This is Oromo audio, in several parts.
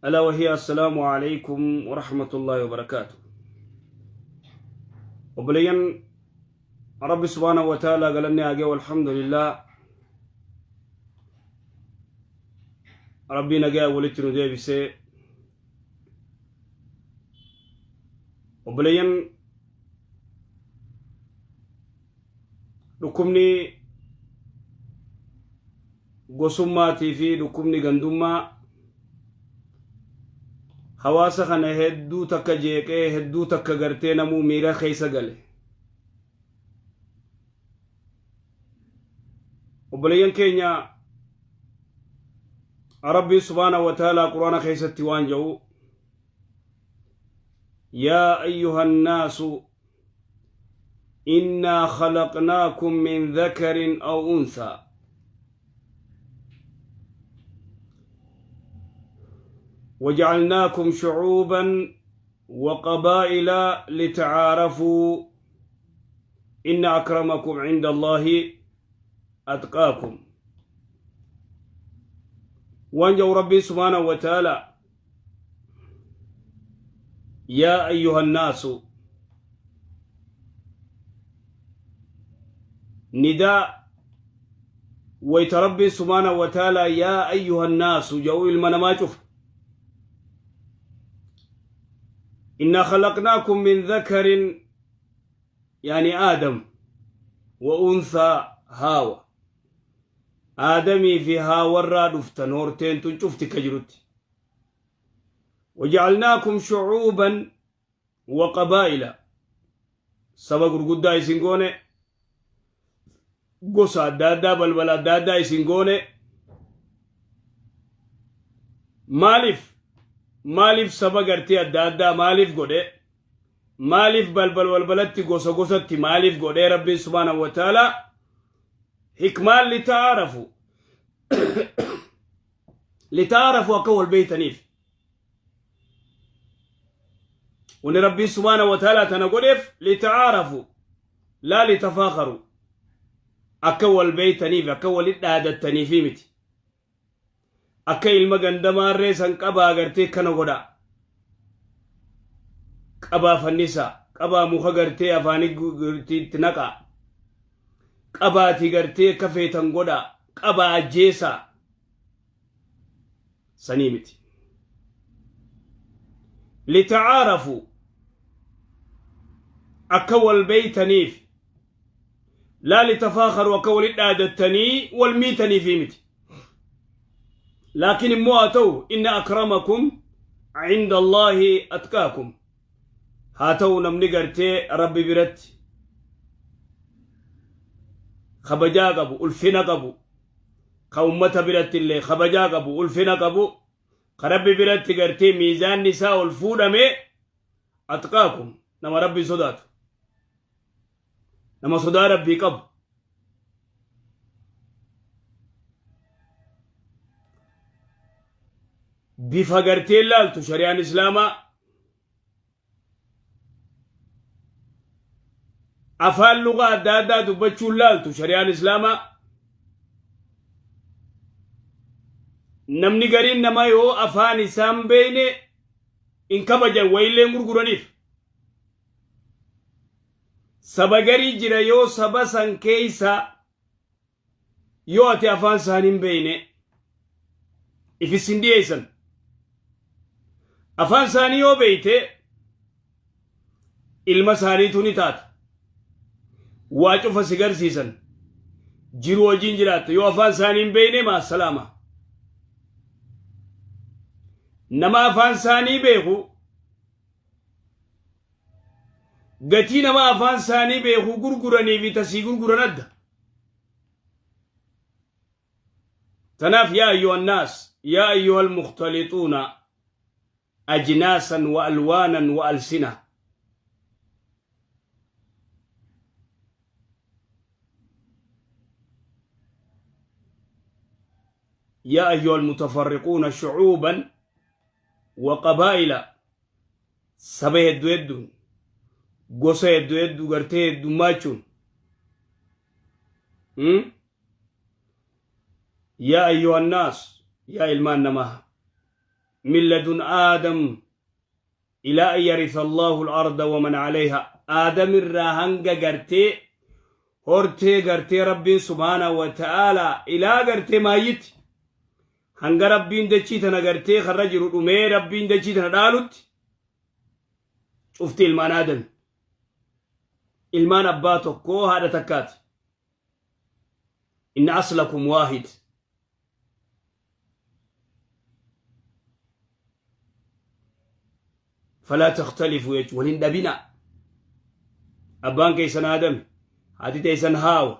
ألا وهي السلام عليكم ورحمة الله وبركاته. وبلين رب سبحانه وتعالى قال لنا أجي والحمد لله ربنا جاء ولتنا ده بسه. وبلين ركمني قسماتي في ركمني جندوما حواسا خنا هدو تكا جيكي هدو تكا غرتي نمو ميرا خيسا غالي وبلين كينيا ربي سبحانه وتعالى قرآن خيسا تيوان جو يا أيها الناس إنا خلقناكم من ذكر أو أنثى وجعلناكم شعوبا وقبائل لتعارفوا إن أكرمكم عند الله أتقاكم. وانجو ربي سبحانه وتعالى يا أيها الناس نداء ويتربي سبحانه وتعالى يا أيها الناس جو المنامات. إنا خلقناكم من ذكر يعني آدم وأنثى هاوى آدمي في هاورا دفتن هورتين تنشفت كجرت وجعلناكم شعوبا وقبائل سبق القداء سنقوني قصة دادا بلبلا دادا سنقوني مالف سبق ارتي دادا مالف قده مالف بلبل والبلتي قصة قصة مالف قده ربي سبحانه وتعالى حكمان لتعرفوا أكو البيت نيف ونربي سبحانه وتعالى تنقلف لتعارفوا لا لتفاخروا أكو البيت نيف أكو الإدادة التنيفي متي أكي المغندما ريسان قبا غرتي كنقودا قبا فنسا قبا مخا غرتي أفاني غرتي تنقا قبا تغرتي كفي تنقودا قبا جيسا سنيمتي لتعارفوا أكو البيت نيف لا لتفاخروا أكو الإدادة التني والميتني في متي لكن مواتو إن أكرمكم عند الله أتقاكم هاتو نمنقرتي ربي برت خبجا قبو الفنا قبو قومة برت اللي خبجا قبو الفنا قبو خربي برت قرتي ميزان نساء الفودة مي أتقاكم نما ربي صدات نما صدا ربي قبو بفقرتي لالتو شريعة إسلاما أفعل لغة دادا دبتشو لالتو شريعة إسلاما نمني قرين نما يو أفان إسام بيني إن كبجا ويلي مرقرانيف سبقري جرا يو سبسان كيسا يو أتي أفان سانين بيني إفي سندي إيسان أفان ثاني يو بيته المساني توني تات واجو فسيقر سيسن جيرو وجين جرات يو أفان ثاني بينه مع السلامة نما أفان ثاني بيخو غتي نما أفان ثاني بيخو غرغراني في تسي غرغراند تناف يا أيها الناس يا أيها المختلطون أجناسا وألوانا وألسنة يا أيها المتفرقون شعوبا وقبائل سبه الدويدون قصة الدويدو قرته الدماچون يا أيها الناس يا إلمان نماه من لدن آدم إلى أن يرث الله الأرض ومن عليها آدم الراهنگ غرتي هورتي غرتي ربي سبحانه وتعالى إلى غرتي مايت هنگ ربين دچي تنا غرتي خرج رمي ربين دچي تنا دالوت شفت المان آدم المان أباتو كو هذا تكات إن أصلكم واحد فلا تختلفوا يج ولين دبنا أبان كيسن آدم هاتي تيسن هاو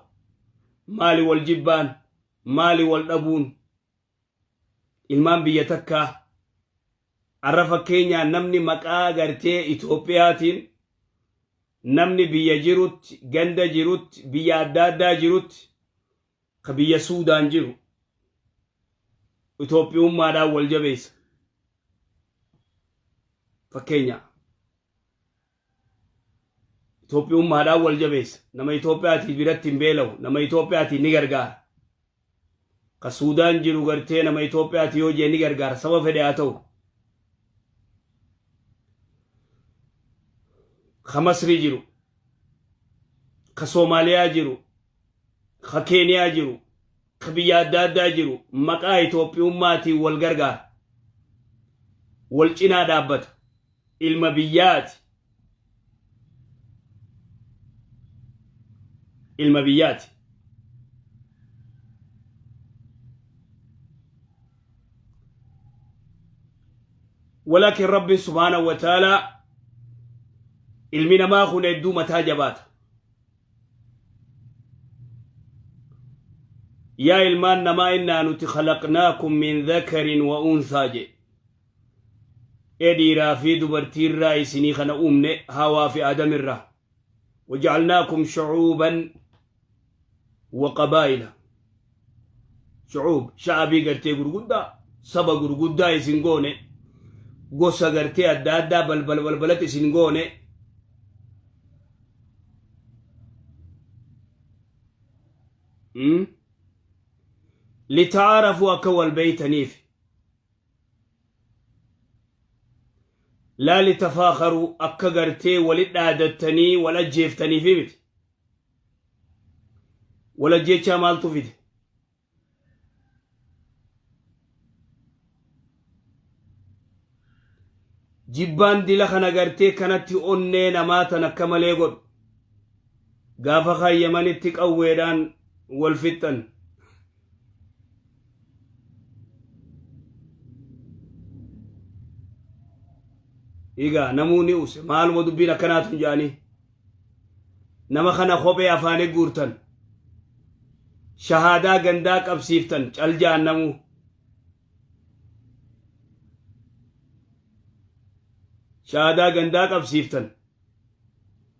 مالي والجبان مالي والأبون ilmaan biyya takka arrafa keenya namni maqaa gartee Itoophiyaatiin namni biyya jirutti ganda jirutti biyya adda addaa jirutti ka biyya Suudaan jiru Itoophiyummaadhaan wal jabeessa fakkeenya Itoophiyummaadhaan wal jabeessa nama Itoophiyaatii biratti hin beelawu nama Itoophiyaatii ni gargaara ka Suudaan jiru gartee nama Itoophiyaati yoo jee ni gargaara saba fedhe haa ta'u ka Masrii jiru ka Soomaaliyaa jiru ka Keeniyaa jiru ka biyya adda addaa jiru maqaa Itoophiyummaatiin wal gargaara wal cinaa dhaabbata ilma biyyaati ilma biyyaati ولكن رب سبحانه وتعالى المنا ما خن يدو متاجبات يا إلمان نما إنا نتخلقناكم من ذكر وأنثى جي إدي رافي دبرتي الرئيسيني خنا أمني هوا في آدم الرا وجعلناكم شعوبا وقبائل شعوب شعبي قرتي قرقودا سبا قرقودا يسنقوني gosa gartee adda addaa balbalatti isin goone لتعارفوا أكوال بيتنيف لا لتفاخروا أكغرتي ولدادتني ولا جيفتني في بيت ولا جيتشا مالتو فيد جبان دي لخنا غرتي كانت أوني نماتا نكمالي قد غافا خيمان اتك أويدان والفتن إيغا نموني أوسي مال ودبين كانت جاني نما خنا خوبي أفاني قورتن شهادة غنداك أبسيفتن الجان نمو شهادة غنداك أبسيفتن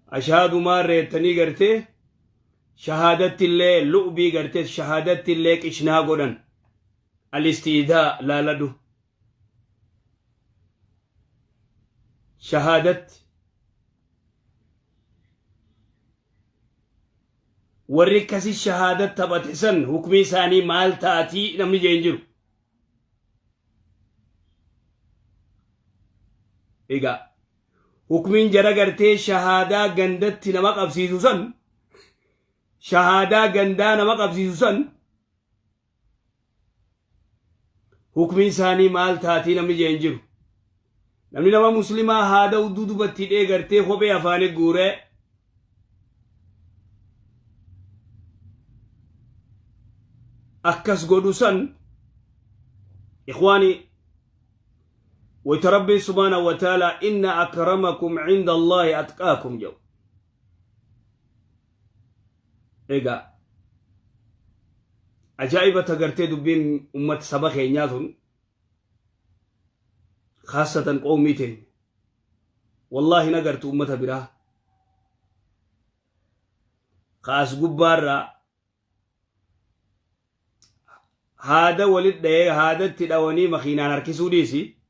أشهد ما ريتني غرتي شهادة اللي لؤبي غرتي شهادة اللي كشنا قدن الاستيداء لا لدو شهادة وركسي الشهادة تبتسن حكمي ثاني مال تاتي نمني جينجرو إيغا حكمين جرى غرتي شهادة غندت نمق أبسيسو سن شهادة غندا نمق أبسيسو سن حكمين ثاني مال تاتي نمني جينجرو نمني نما مسلمة هذا ودودو بطيئة غرتي خوبي أفاني غوري أكس قدوسا إخواني ويتربي سبحانه وتعالى إن أكرمكم عند الله أتقاكم جو إيقا أجائبة تقرتي دبين أمة سبخي نياتهم خاصة قوميتين والله نقرت أمة براه خاص قبارا هذا ولد ده هذا تداوني مخينا نركسو ديسي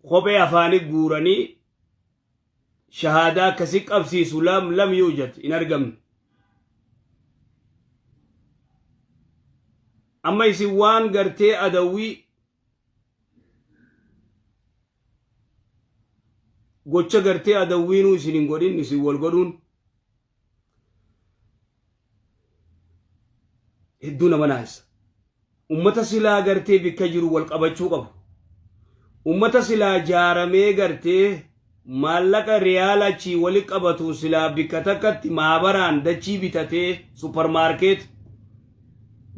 خوبي أفاني قوراني شهادة كسيك أبسي سلام لم يوجد إن أرقم amma isin waan gartee adawwii gocha gartee adawwiinuu isin hin godhin isin wal godhuun hedduu nama naasa. Ummata silaa gartee bikka jiru wal qabachuu qabu. Ummata silaa jaaramee gartee maallaqa riyaala achii wali qabatu silaa bikka takkatti maabaraan dachii bitatee supermarket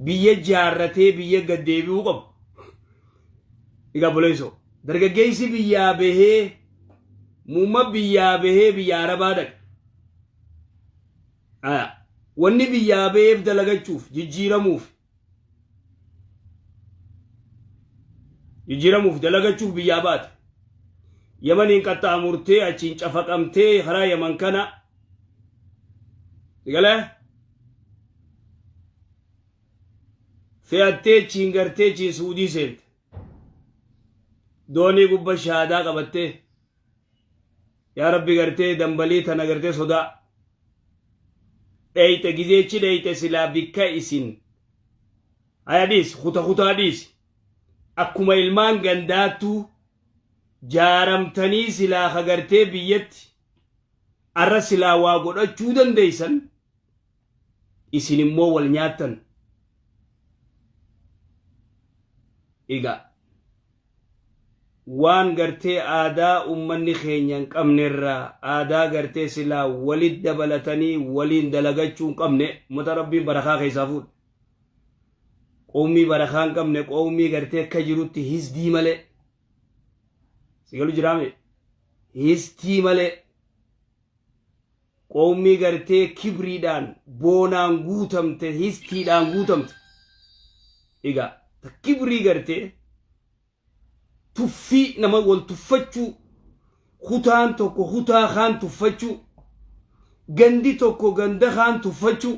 biyya jaarratee biyya gaddeebi'uu qabu. Egaa boleessoo dargaggeessi biyyaa bahee mumma biyyaa bahee biyya arabaa dhaqe. Wanni biyyaa baheef dalagachuuf jijjiiramuuf dalagachuuf biyyaa baate. Yamaniin qaxxaamurtee achiin cafaqamtee karaa Yaman kana galee fe'attee achiin gartee achiin Suudii seente. Doonii gubba shahaadaa qabattee yaa Rabbi gartee dambalii tana gartee sodaa dheeyte gizeechi dheeyte silaa bikka isin ayadis kutaa dhiisi akkuma ilmaan gandaattuu jaaramtanii silaa hagartee biyyatti arra silaa waa godhachuu dandeeysan isin immoo wal nyaattan. Egaa waan gartee aadaa ummanni keenya hin qabnerraa aadaa gartee silaa walit dabalatanii waliin dalagachuu hin qabne ummata Rabbiin barakaa keessaa fuudha. Qoomii barakaa hin qabne qoomii gartee akka jirutti hisdii malee sigalu jiraame histii malee qoomii gartee kibriidhaan boonaan guutamte histiidhaan guutamte. Egaa kibrii gartee tuffii nama wal tuffachuu kutaan tokko kutaa kaan tuffachuu gandi tokko ganda kaan tuffachuu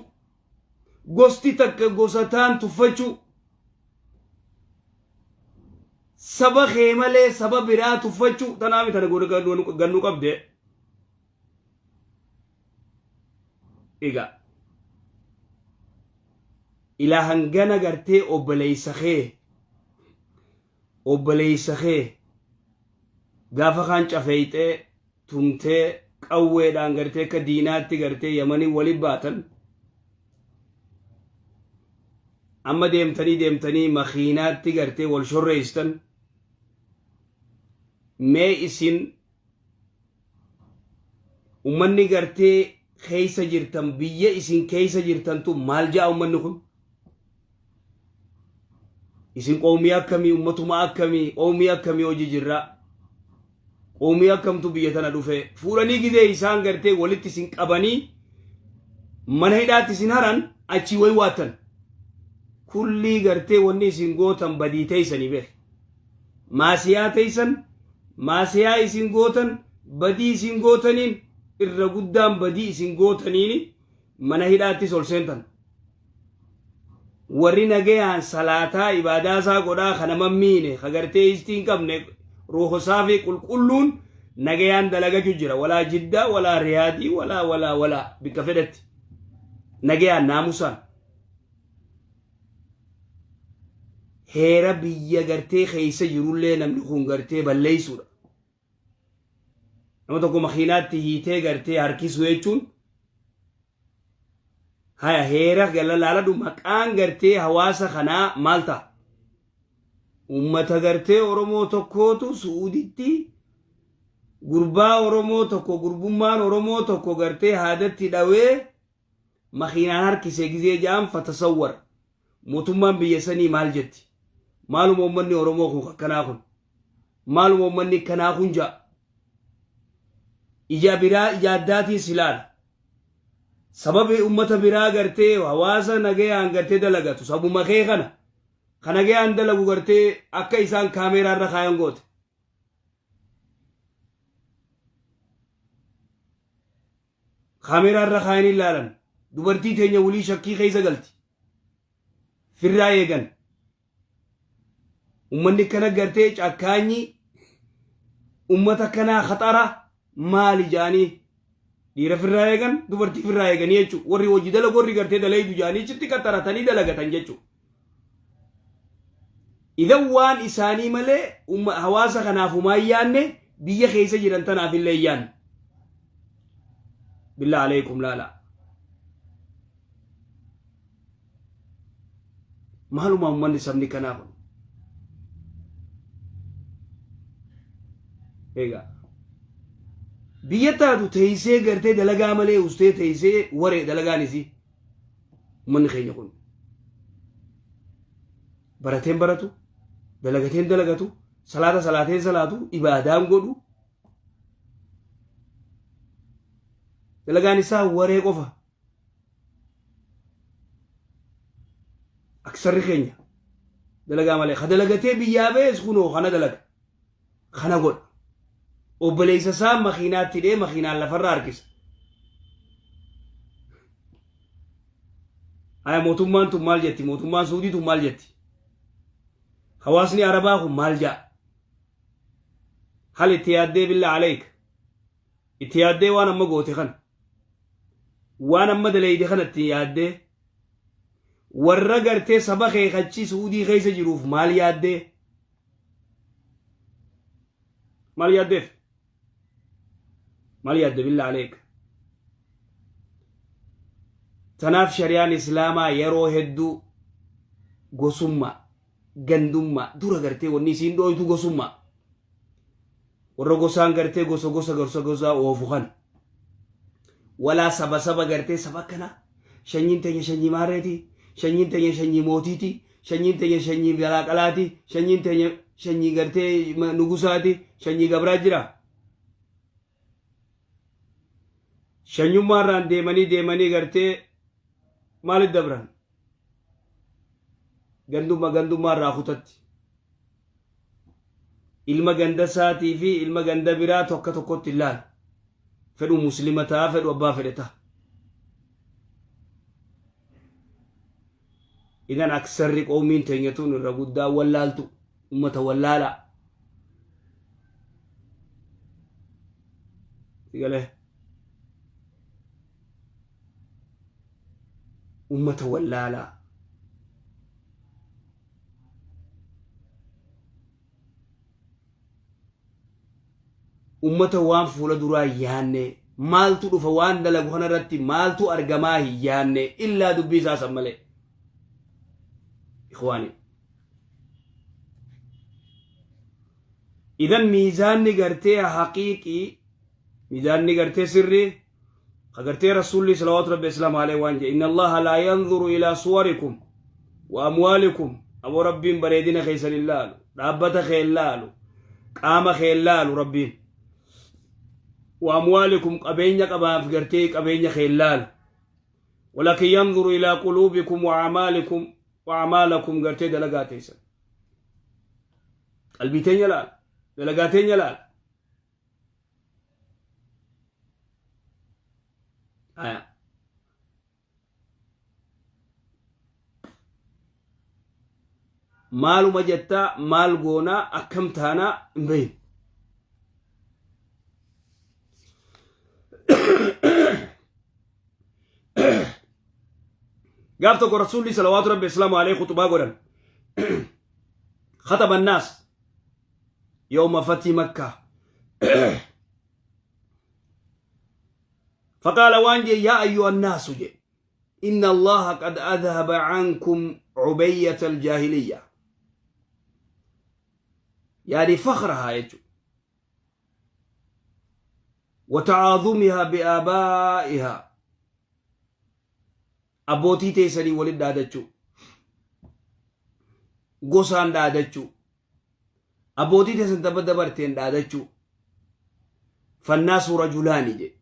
gosti takka gosataan tuffachuu saba kee malee saba biraa tuffachuu tanaaf tana gannu qabde. Egaa ilaa hangana gartee obboleeysa kee gaafa kaan cafeeyxee tumtee qawweedhaan gartee akka diinaatti gartee Yamanii wali baatan amma deemtanii makiinaatti gartee wal shorreeystan mee isin ummanni gartee keeysa jirtan biyya isin keeysa jirtantu maal jaa ummanni kun? Isin qoomii akkamii ummatuma akkamii qoomii akkamii hojii jirra qoomii akkamtu biyya tana dhufe fuudhanii gizee isaan gartee walitti isin qabanii mana hidhaatti isin haran achii way waatan kullii gartee wanni isin gootan badii teeysanii beek maasiyaa teeysan maasiyaa isin gootan badii isin gootaniin irra guddaan badii isin gootaniin mana hidhaattis ol seentan. Warri nagayaan salaataa ibaadaa isaa godhaa kana mammiine hagartee istiin qabne ruuxosaa fi qulqulluun nagayaan dalagachuu jira walaa Jiddaa walaa Riyaadii walaa bikka fedhatti nagayaan naamusaan heera biyya gartee keeysa jirullee namni kun gartee balleeysuudha. Nama tokko makiinaatti hiitee gartee harkisuu jechuun haya heera galalaaladu maqaan gartee hawaasa kanaa maal ta'a? Ummata gartee Oromoo tokkootu Suuditti gurbaa Oromoo tokko gurbummaan Oromoo tokko gartee haadatti dhawee makiinaan harkisee gizee ja'an fatasawwar mootummaan biyya sanii maal jetti? Maaluma ummanni Oromoo kun akkanaa kun maaluma ummanni kanaa kun ja'a ija biraa ija addaatiin silaala. Sababi ummata biraa gartee hawaasa nagayaan gartee dalagatu sabuma kee kana nagayaan dalagu gartee akka isaan kaameeraa irra kaayan goote. Kaameeraa irra kaayan ilaalan dubartii teenya walii shakkii keessa galti firraa eegan ummanni kana gartee cakkaanyi ummata kanaa khaxara maali jaanii dhiira firraa eegan dubartii firraa eeganii jechuudha warri hojii dalagu warri gartee dalaydu jaanii achitti qaxaratanii dalagatan jechuudha. إذا وان إساني ملي هواسا خنافو ما ياني بيا خيسة جرانتنا في الليان بالله عليكم لا لا مالو ما من سمني كنافو إيجا بيا تادو تيسي غرتي دلقا ملي وستي تيسي وري دلقا نسي من خين يكون براتين براتو دلقتين دلقتو صلاة صلاتين صلاتو إبادام قدو دلقا نسا وري قفا أكثر خين دلقا ملي خدلقتي بيا بيس خنو خنا دلق خنا قد وبليس سام مخينات تدي مخينات لفرار كيس هاي موتومان تو مال جتي موتومان سعودي تو مال جتي حواسني عربا هم مال جا هل اتيادي بالله عليك اتيادي وانا ما قوتي خن وانا ما دليدي خن اتيادي ورقرتي سبخي خدشي سعودي خيس جروف مال يادي مال يادي مال يادي بالله عليك تناف شريان إسلاما يرو هدو غسوما غندوما دورا غرتي ونسين دو يتو غسوما ورا غسان غرتي غسا وفخان ولا سبا سبا غرتي سبا كنا شنين تني شني مارتي شنين تني شني موتيتي شنين تني شني بلاقلاتي شنين تني شني غرتي نغوساتي شني غبراجرا شنيو ماران ديماني غرتي مال الدبران غندوما راخوتت ilma ganda saati fi ilma ganda biraa tokko tokkotti ilaal fedhu muslimataa fedhu abbaa fedheta idan aksarri qoomiin teenyatuun irra guddaa wallaaltu ummata wallaala igale ummata wallaala ummata waan fuula duraa yaanne maaltu dhufa waan dalagu kanarratti maaltu argamaa yaanne illaa dubbii isaa san malee ikhwaani idan miizaanni gartee haqiiqii miizaanni gartee sirrii qagartee rasuulli salawaatu rabbi islaam alayhi waan jedhe inna allaha laa yanzuru ilaa suwarikum wa amwaalikum abo rabbiin bareedina keeysan illaalu dhaabbata kee illaalu qaama kee illaalu rabbiin وأموالكم قبينة قبان فقرتي قبينة خلال ولكن ينظر إلى قلوبكم وأعمالكم قرتي دلقاتيسا البيتين يلال دلقاتين يلال مال مجتا مال قونا أكمتانا مبين قابتك رسول صلوات ربي السلام عليه خطبا قرن خطب الناس يوم فتح مكة فقال وانجي يا أيها الناس جي إن الله قد أذهب عنكم عبية الجاهلية يعني فخرها يجو وتعاظمها بآبائها أبوتي تيسري ولد دادتشو غوسان دادتشو أبوتي تيسن دبرتين دادتشو فالناس رجلان جي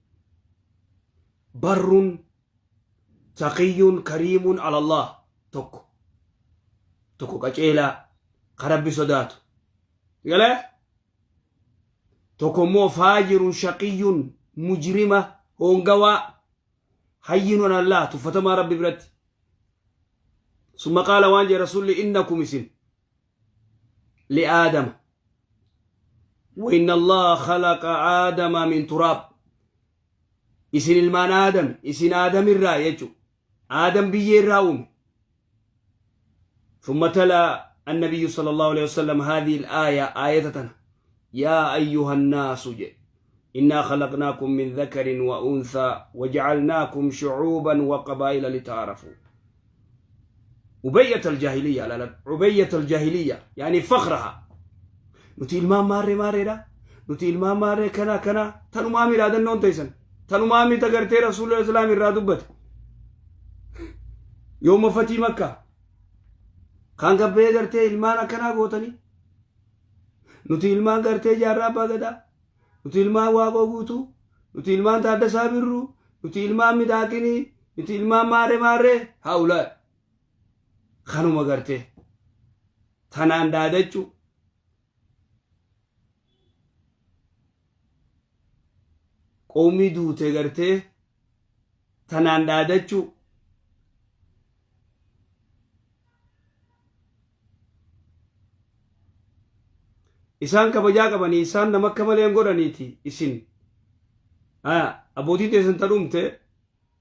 بر تقي كريم على الله توكو كاچيلا قرب صداتو يلا توكو مو فاجر شقي مجرمة هونغوا حيّن الله تفتما ربي برد ثم قال وانجي رسول إنكم اسم لآدم وإن الله خلق آدم من تراب اسم المان آدم اسم آدم الرأي يجو آدم بيه الرأوم ثم تلا النبي صلى الله عليه وسلم هذه الآية آية يا أيها الناس إنا خلقناكم من ذكر وأنثى وجعلناكم شعوبا وقبائل لتعارفوا. عبية الجاهلية، لا عبية الجاهلية يعني فخرها. نتي المام ماري لا نتي المام ماري كنا تنو مامي رادن نون تيسن تنو مامي تغرتي رسول الله صلى الله عليه وسلم رادبت يوم فتي مكة كان قبه غرتي ilmaan akkana gootani nuti ilmaan gartee jaarraa abbaa gadaa nuti ilmaan waaqoo guutuu nuti ilmaan taaddasaa birruu nuti ilmaan midhaaqinii nuti ilmaan maaree haula kanuma gartee tanaan daadachuu qoomii duute gartee tanaan daadachuu isaan kabajaa qabanii isaan nama akka malee godhaniiti isin abbootiin teessan tanumte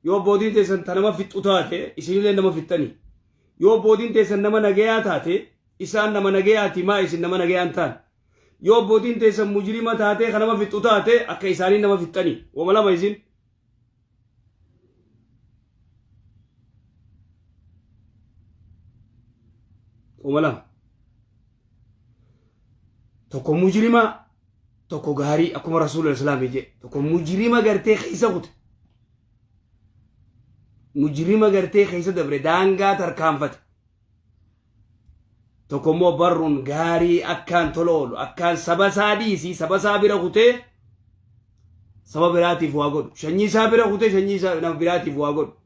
yoo abbootiin teessan tanama fixxu taate isinillee nama fixxanii yoo abbootiin teessan nama nagayaa taate isaan nama nagayaati maa isin nama nagayaan taan yoo abbootiin teessan mujrima taate kan nama fixxu taate akka isaanii nama fixxanii wama lama isin wama lama tokko mujrima tokko gaarii akkuma rasuulul islaamii je tokko mujrima gartee keessa kute mujrima gartee keessa dabre daangaa tarkaanfate tokko immoo barruun gaarii akkaan toloolu akkaan saba isaa dhiisii saba isaa bira kutee saba biraatiif waa godhu shanyii isaa bira kutee shanyii isaa nama biraatiif waa godhu